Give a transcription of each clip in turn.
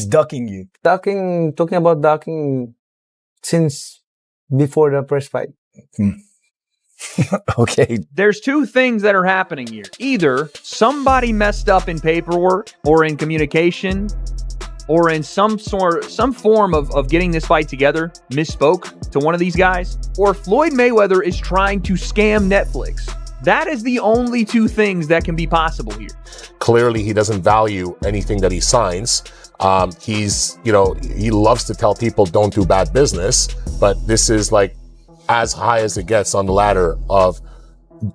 He's ducking you. Talking about ducking since before the first fight. Okay. There's two things that are happening here. Either somebody messed up in paperwork or in communication or in some form of getting this fight together, misspoke to one of these guys, or Floyd Mayweather is trying to scam Netflix. That is the only two things that can be possible here. Clearly, he doesn't value anything that he signs. He loves to tell people don't do bad business, but this is like as high as it gets on the ladder of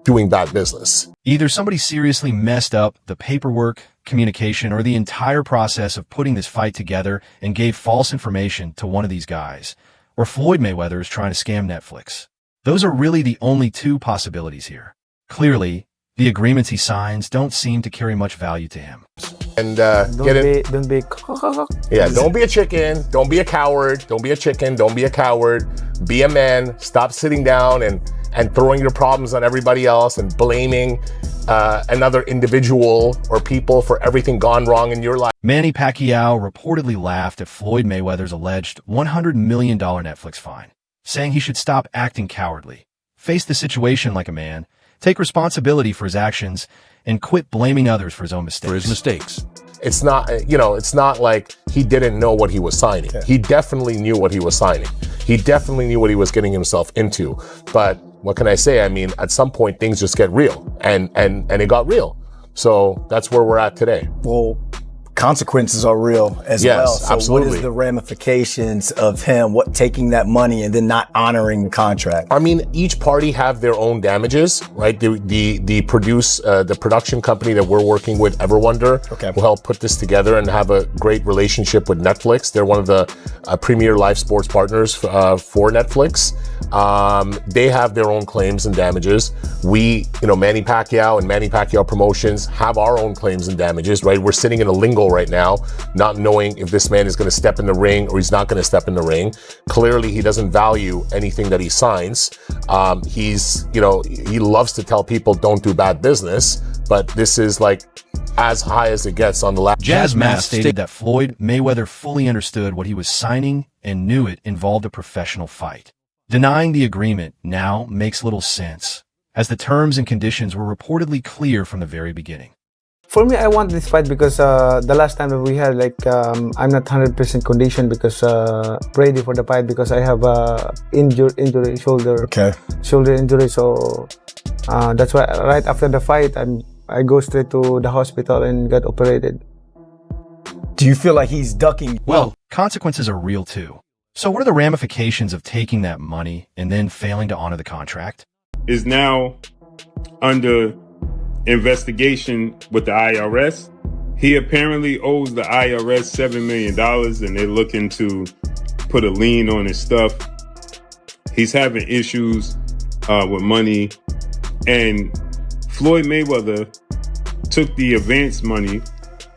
doing bad business. Either somebody seriously messed up the paperwork, communication, or the entire process of putting this fight together and gave false information to one of these guys, or Floyd Mayweather is trying to scam Netflix. Those are really the only two possibilities here. Clearly, the agreements he signs don't seem to carry much value to him. And Don't be don't be a chicken. Don't be a coward. Don't be a chicken. Don't be a coward. Be a man. Stop sitting down and throwing your problems on everybody else and blaming another individual or people for everything gone wrong in your life. Manny Pacquiao reportedly laughed at Floyd Mayweather's alleged $100 million Netflix fine, saying he should stop acting cowardly, face the situation like a man, take responsibility for his actions, and quit blaming others for his own mistakes. It's not like he didn't know what he was signing. Okay. He definitely knew what he was signing. He definitely knew what he was getting himself into. But what can I say? I mean, at some point things just get real, and it got real. So that's where we're at today. Well, consequences are real as Yes, well. So absolutely. what is the ramifications of him taking that money and then not honoring the contract? I mean, each party have their own damages, right? The production company that we're working with, Everwonder, Okay. will help put this together and have a great relationship with Netflix. They're one of the premier live sports partners for Netflix. They have their own claims and damages. We, Manny Pacquiao and Manny Pacquiao Promotions have our own claims and damages, right? We're sitting in a limbo right now, not knowing if this man is going to step in the ring or he's not going to step in the ring. Clearly, he doesn't value anything that he signs. He loves to tell people don't do bad business, but this is like as high as it gets on the ladder. Jazz Mass stated that Floyd Mayweather fully understood what he was signing and knew it involved a professional fight. Denying the agreement now makes little sense, as the terms and conditions were reportedly clear from the very beginning. For me, I want this fight because the last time that we had, I'm not 100% conditioned because ready for the fight because I have injury, shoulder injury. So that's why right after the fight, I go straight to the hospital and get operated. Do you feel like he's ducking? Well, consequences are real too. So what are the ramifications of taking that money and then failing to honor the contract? Is now under investigation with the IRS. He apparently owes the IRS $7 million and they're looking to put a lien on his stuff. He's having issues with money, and Floyd Mayweather took the advance money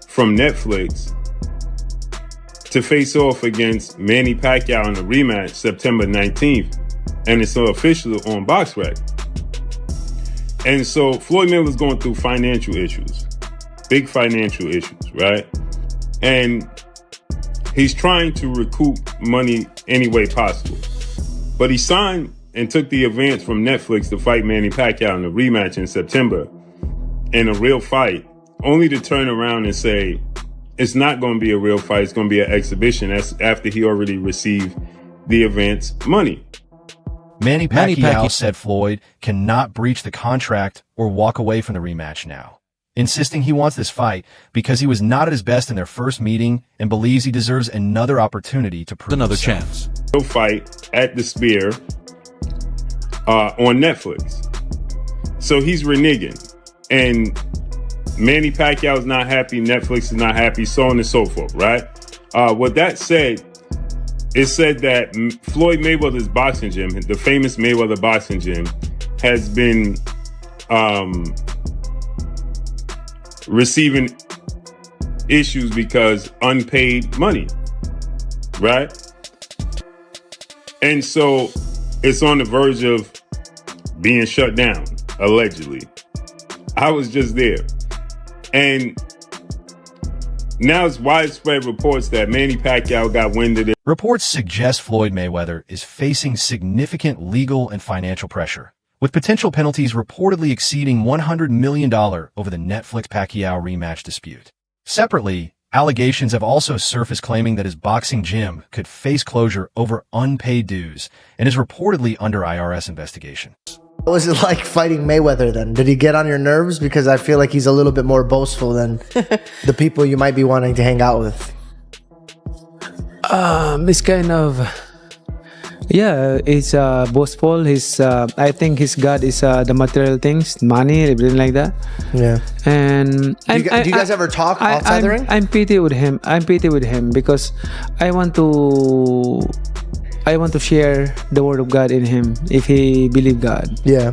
from Netflix to face off against Manny Pacquiao in a rematch September 19th, and it's official on BoxRec. And so Floyd Mayweather's going through financial issues, big financial issues, right? And he's trying to recoup money any way possible. But he signed and took the advance from Netflix to fight Manny Pacquiao in a rematch in September in a real fight, only to turn around and say, it's not going to be a real fight, it's going to be an exhibition. That's after he already received the advance money. Manny Pacquiao said Floyd cannot breach the contract or walk away from the rematch now, insisting he wants this fight because he was not at his best in their first meeting and believes he deserves another opportunity to prove another himself. chance. He'll fight at the Spear on Netflix. So he's reneging. And Manny Pacquiao is not happy, Netflix is not happy, so on and so forth, right? With that said, it said that Floyd Mayweather's boxing gym, the famous Mayweather boxing gym, has been receiving issues because unpaid money, right? And so it's on the verge of being shut down, allegedly. I was just there. And Now it's widespread reports that Manny Pacquiao got wind of it. Reports suggest Floyd Mayweather is facing significant legal and financial pressure, with potential penalties reportedly exceeding $100 million over the Netflix-Pacquiao rematch dispute. Separately, allegations have also surfaced claiming that his boxing gym could face closure over unpaid dues and is reportedly under IRS investigation. What was it like fighting Mayweather then? Did he get on your nerves? Because I feel like he's a little bit more boastful than the people you might be wanting to hang out with. It's kind of, yeah, it's boastful. I think his god is the material things, money, everything like that. Yeah. And do you guys ever talk outside the ring? I'm pity with him. I'm pity with him because I want to share the word of God in him if he believe God. Yeah.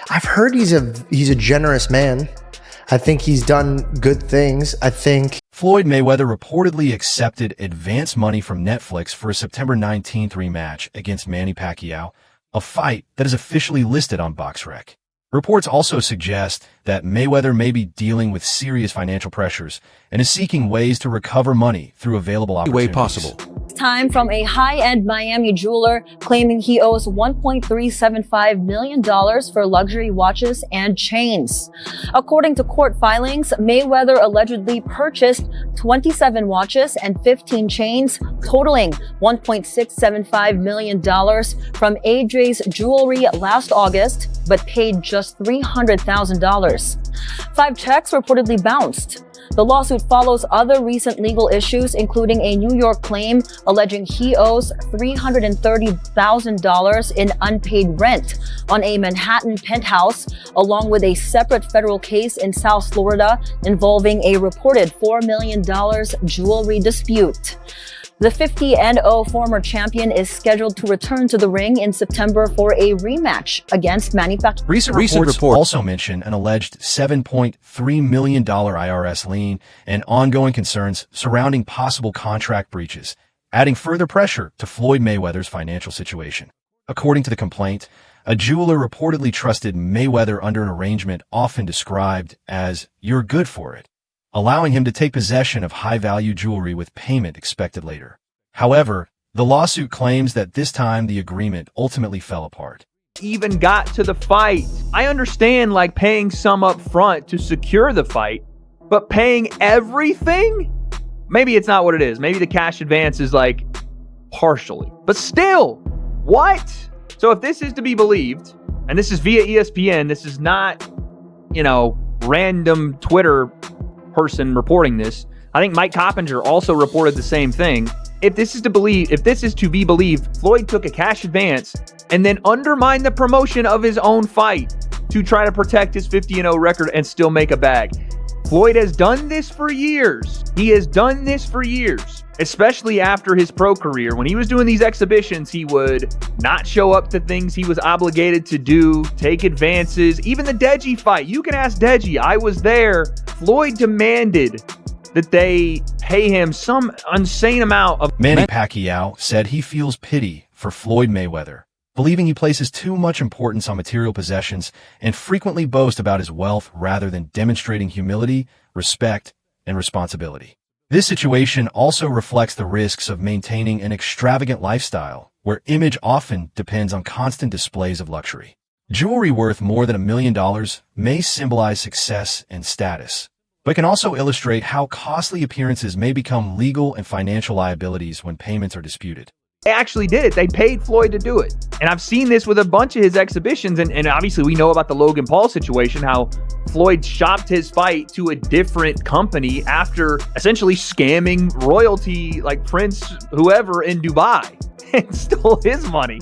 I've heard he's a generous man. I think he's done good things. I think Floyd Mayweather reportedly accepted advance money from Netflix for a September 19th rematch against Manny Pacquiao, a fight that is officially listed on BoxRec. Reports also suggest that Mayweather may be dealing with serious financial pressures and is seeking ways to recover money through available opportunities. Way possible. Time from a high-end Miami jeweler claiming he owes $1.375 million for luxury watches and chains. According to court filings, Mayweather allegedly purchased 27 watches and 15 chains, totaling $1.675 million from AJ's Jewelry last August, but paid just $300,000. 5 checks reportedly bounced. The lawsuit follows other recent legal issues, including a New York claim alleging he owes $330,000 in unpaid rent on a Manhattan penthouse, along with a separate federal case in South Florida involving a reported $4 million jewelry dispute. The 50-0 former champion is scheduled to return to the ring in September for a rematch against Manny Pacquiao. Recent reports also mention an alleged $7.3 million IRS lien and ongoing concerns surrounding possible contract breaches, adding further pressure to Floyd Mayweather's financial situation. According to the complaint, a jeweler reportedly trusted Mayweather under an arrangement often described as "you're good for it," allowing him to take possession of high-value jewelry with payment expected later. However, the lawsuit claims that this time the agreement ultimately fell apart. Even got to the fight. I understand like paying some up front to secure the fight, but paying everything? Maybe it's not what it is. Maybe the cash advance is like partially, but still, what? So if this is to be believed, and this is via ESPN, this is not, random Twitter person reporting this. I think Mike Coppinger also reported the same thing. If this is to be believed, Floyd took a cash advance and then undermined the promotion of his own fight to try to protect his 50-0 record and still make a bag. Floyd has done this for years. He has done this for years, especially after his pro career. When he was doing these exhibitions, he would not show up to things he was obligated to do, take advances. Even the Deji fight, you can ask Deji, I was there. Floyd demanded that they pay him some insane amount of Manny Pacquiao said he feels pity for Floyd Mayweather, believing he places too much importance on material possessions and frequently boasts about his wealth rather than demonstrating humility, respect, and responsibility. This situation also reflects the risks of maintaining an extravagant lifestyle, where image often depends on constant displays of luxury. Jewelry worth more than $1 million may symbolize success and status, but can also illustrate how costly appearances may become legal and financial liabilities when payments are disputed. They actually did it. They paid Floyd to do it. And I've seen this with a bunch of his exhibitions. And obviously we know about the Logan Paul situation, how Floyd shopped his fight to a different company after essentially scamming royalty like Prince whoever in Dubai and stole his money.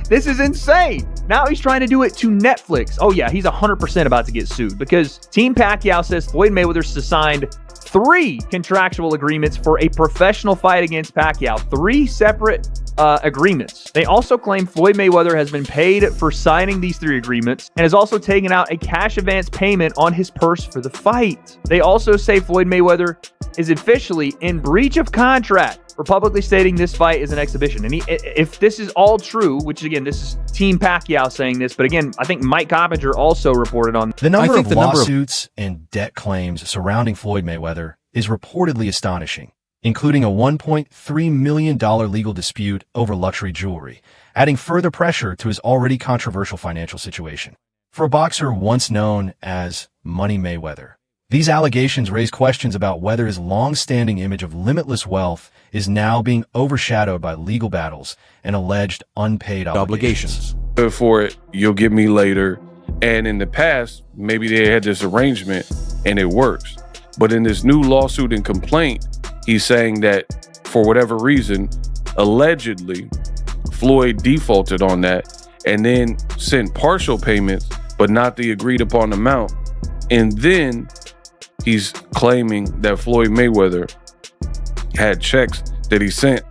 This is insane. Now he's trying to do it to Netflix. Oh yeah, he's 100% about to get sued because Team Pacquiao says Floyd Mayweather signed 3 contractual agreements for a professional fight against Pacquiao. 3 separate agreements. They also claim Floyd Mayweather has been paid for signing these 3 agreements and has also taken out a cash advance payment on his purse for the fight. They also say Floyd Mayweather is officially in breach of contract for publicly stating this fight is an exhibition. And if this is all true, which again, this is Team Pacquiao saying this, but again, I think Mike Coppinger also reported on the number of lawsuits and debt claims surrounding Floyd Mayweather is reportedly astonishing, including a $1.3 million legal dispute over luxury jewelry, adding further pressure to his already controversial financial situation. For a boxer once known as Money Mayweather, these allegations raise questions about whether his long-standing image of limitless wealth is now being overshadowed by legal battles and alleged unpaid obligations. For it, you'll get me later. And in the past, maybe they had this arrangement and it works. But in this new lawsuit and complaint, he's saying that for whatever reason, allegedly, Floyd defaulted on that and then sent partial payments, but not the agreed upon amount. And then he's claiming that Floyd Mayweather had checks that he sent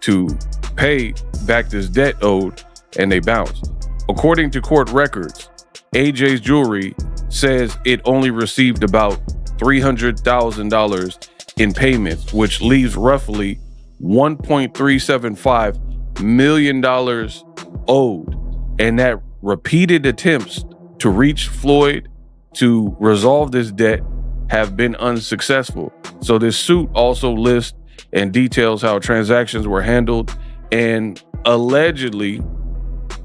to pay back this debt owed, and they bounced. According to court records, AJ's Jewelry says it only received about $300,000 in payments, which leaves roughly $1.375 million owed. And that repeated attempts to reach Floyd to resolve this debt have been unsuccessful. So this suit also lists and details how transactions were handled, and allegedly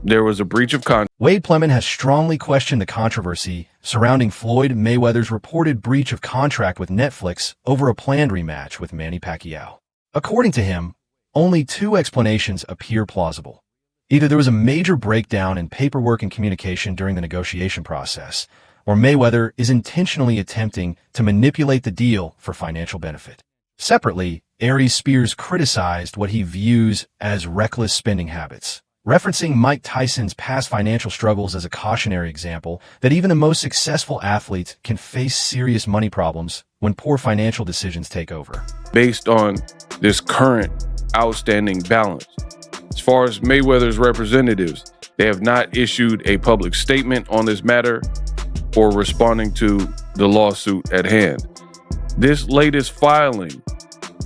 there was a breach of contract. Wade Plemon has strongly questioned the controversy surrounding Floyd Mayweather's reported breach of contract with Netflix over a planned rematch with Manny Pacquiao. According to him, only two explanations appear plausible. Either there was a major breakdown in paperwork and communication during the negotiation process, or Mayweather is intentionally attempting to manipulate the deal for financial benefit. Separately, Aries Spears criticized what he views as reckless spending habits, referencing Mike Tyson's past financial struggles as a cautionary example that even the most successful athletes can face serious money problems when poor financial decisions take over. Based on this current outstanding balance. As far as Mayweather's representatives, they have not issued a public statement on this matter or responding to the lawsuit at hand. This latest filing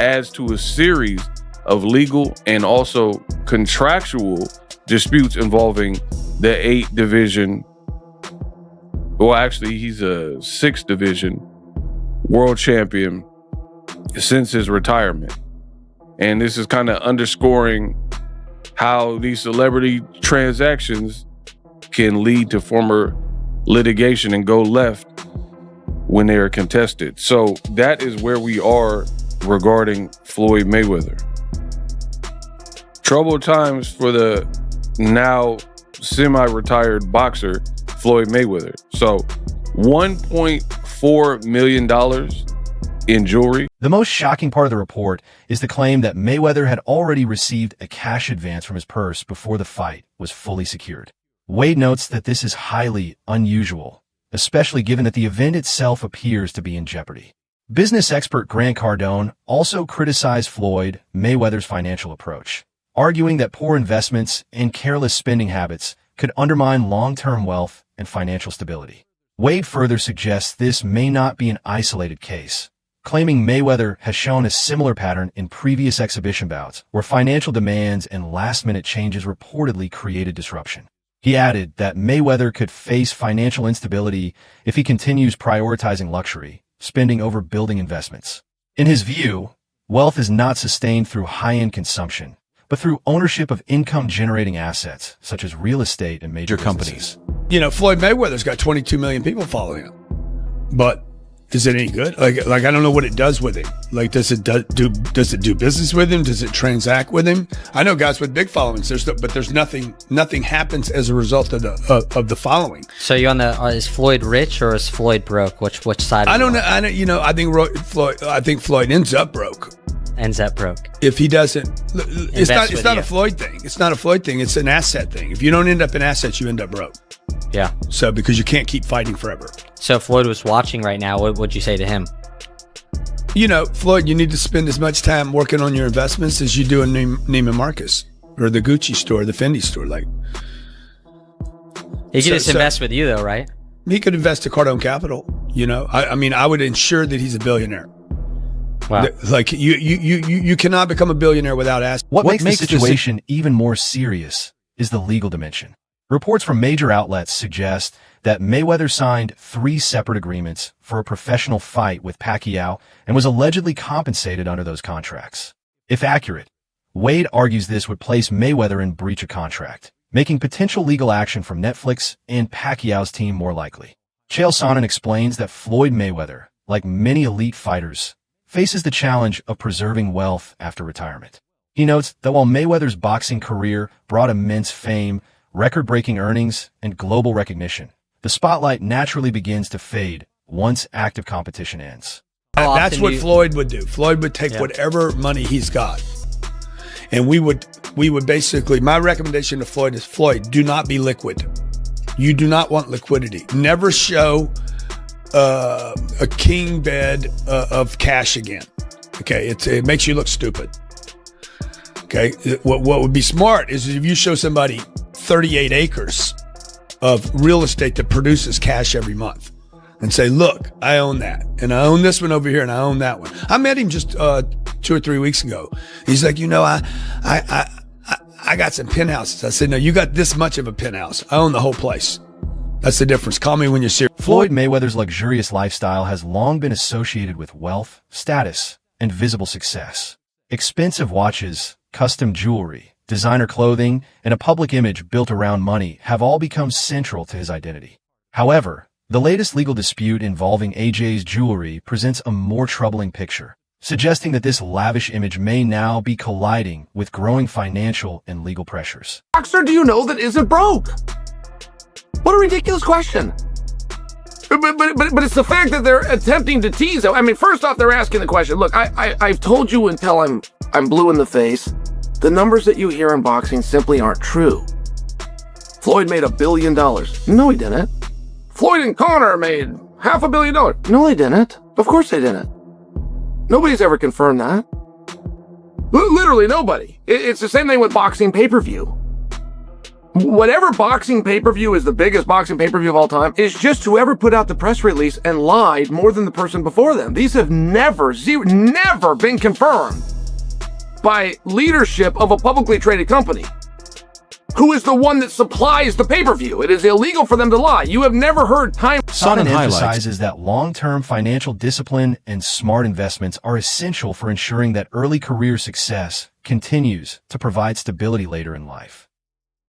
adds to a series of legal and also contractual disputes involving the 8th division. Well, actually, he's a 6th division world champion since his retirement. And this is kind of underscoring how these celebrity transactions can lead to former litigation and go left when they are contested. So that is where we are regarding Floyd Mayweather. Troubled times for the now semi-retired boxer Floyd Mayweather. So $1.4 million in jewelry. The most shocking part of the report is the claim that Mayweather had already received a cash advance from his purse before the fight was fully secured. Wade notes that this is highly unusual, especially given that the event itself appears to be in jeopardy. Business expert Grant Cardone also criticized Floyd Mayweather's financial approach, arguing that poor investments and careless spending habits could undermine long-term wealth and financial stability. Wade further suggests this may not be an isolated case, claiming Mayweather has shown a similar pattern in previous exhibition bouts where financial demands and last-minute changes reportedly created disruption. He added that Mayweather could face financial instability if he continues prioritizing luxury, spending over building investments. In his view, wealth is not sustained through high-end consumption, but through ownership of income-generating assets, such as real estate and major companies. You know, Floyd Mayweather's got 22 million people following him. But is it any good? Like I don't know what it does with him. Like, does it do business with him? Does it transact with him? I know guys with big followings, but there's nothing happens as a result of the following. So you on the is Floyd rich or is Floyd broke? Which side? I don't know. I think Floyd ends up broke. Ends up broke. If he doesn't, it's not a Floyd thing. It's not a Floyd thing. It's an asset thing. If you don't end up in assets, you end up broke. Yeah. So because you can't keep fighting forever. So if Floyd was watching right now, what would you say to him? You know, Floyd, you need to spend as much time working on your investments as you do in Neiman Marcus or the Gucci store, the Fendi store. Like, he could just invest with you, though, right? He could invest to Cardone Capital. You know, I mean, I would ensure that he's a billionaire. Wow. Like you cannot become a billionaire without assets. What makes the situation even more serious is the legal dimension. Reports from major outlets suggest that Mayweather signed 3 separate agreements for a professional fight with Pacquiao and was allegedly compensated under those contracts. If accurate, Wade argues this would place Mayweather in breach of contract, making potential legal action from Netflix and Pacquiao's team more likely. Chael Sonnen explains that Floyd Mayweather, like many elite fighters, faces the challenge of preserving wealth after retirement. He notes that while Mayweather's boxing career brought immense fame, record-breaking earnings, and global recognition, the spotlight naturally begins to fade once active competition ends. That's what Floyd would do. Floyd would take whatever money he's got. And we would basically, my recommendation to Floyd is, Floyd, do not be liquid. You do not want liquidity. Never show a king bed of cash again. Okay, it makes you look stupid. Okay, what would be smart is if you show somebody 38 acres of real estate that produces cash every month and say, look, I own that. And I own this one over here and I own that one. I met him just 2 or 3 weeks ago. He's like, I got some penthouses. I said, no, you got this much of a penthouse. I own the whole place. That's the difference. Call me when you're serious. Floyd Mayweather's luxurious lifestyle has long been associated with wealth, status, and visible success. Expensive watches, custom jewelry, designer clothing, and a public image built around money have all become central to his identity. However, the latest legal dispute involving AJ's jewelry presents a more troubling picture, suggesting that this lavish image may now be colliding with growing financial and legal pressures. Boxer do you know that isn't broke? What a ridiculous question. But it's the fact that they're attempting to tease him. I mean, first off, they're asking the question. Look, I've told you until I'm blue in the face. The numbers that you hear in boxing simply aren't true. Floyd made $1 billion. No, he didn't. Floyd and Conor made $500 million. No, they didn't. Of course they didn't. Nobody's ever confirmed that. Literally nobody. It's the same thing with boxing pay-per-view. Whatever boxing pay-per-view is the biggest boxing pay-per-view of all time is just whoever put out the press release and lied more than the person before them. These have never been confirmed by leadership of a publicly traded company, who is the one that supplies the pay-per-view. It is illegal for them to lie. You have never heard time. Sonnen emphasizes that long-term financial discipline and smart investments are essential for ensuring that early career success continues to provide stability later in life.